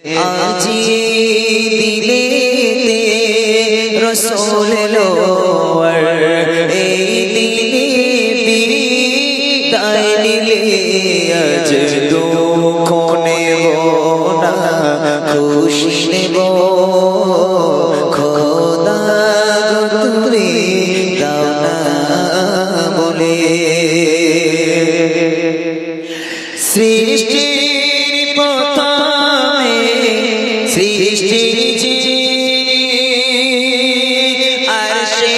আজি দিলেতে রসুল লোয়ার এই দিনে বিদায় নিলে আজ দুঃখ নেব না খুশি নেব খোদা গো তুমি দাও না বলে সৃষ্টির প্রথমে সৃষ্টির আরশে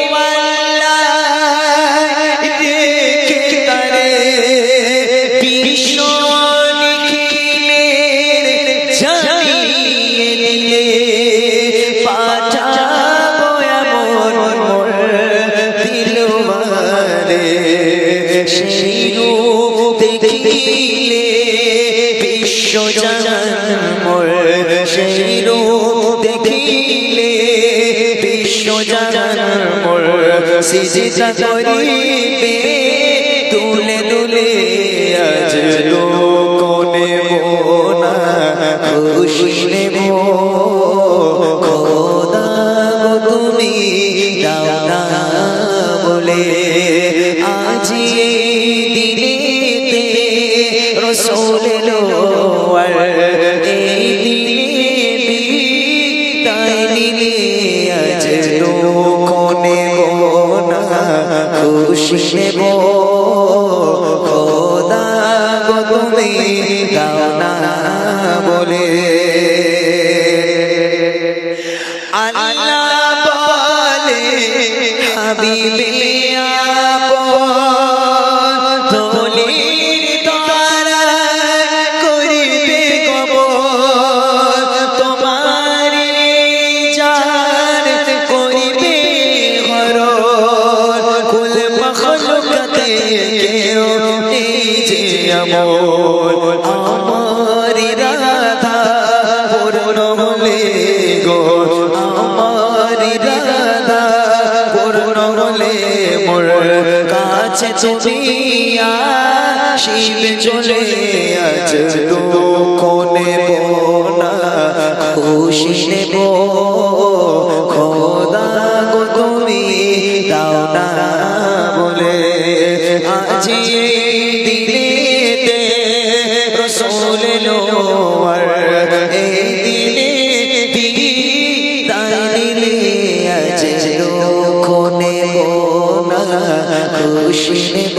মুআল্লা দেখে তারে বিশ্ব নিখিলের জানিয়ে দিলে পাঠাবো এমন মোর দিলওয়ারে সেই রূপ দেখিলে বিশ্ব জাহান মোর সেই রূপ দেখিলে বিশ্ব জাহান মোর সিজদা করিবে তুলে তুলে আজ লোক নেব না খুশি নেব খোদা গো তুমি দাও না বলে আজি দিনেতে রসুল লোয়ার এই দিনে বিদায় নিলে আজ দুঃখ নেব না খুশি নেব খোদা গো তুমি দাও না বলে আল্লাহ বলে হাবিবে আপন ধুলির দ্বারা করিবে কবর তোমার জান করিবে হরণ কুল মখলুকাতে কেউ নেই যে আমল আমার রাধা পূর্ণ হলে গো আমার রাধা পূর্ণ হলে মোর কাছে তুমি আসিবে চলে আজ দুঃখ নেব না খুশি নেব খোদা গো তুমি দাও না বলে আজি দিনেতে রসুল লোয়ার এই দিনে বিদায় নিলে আজ দুঃখ নেব না খুশি নেব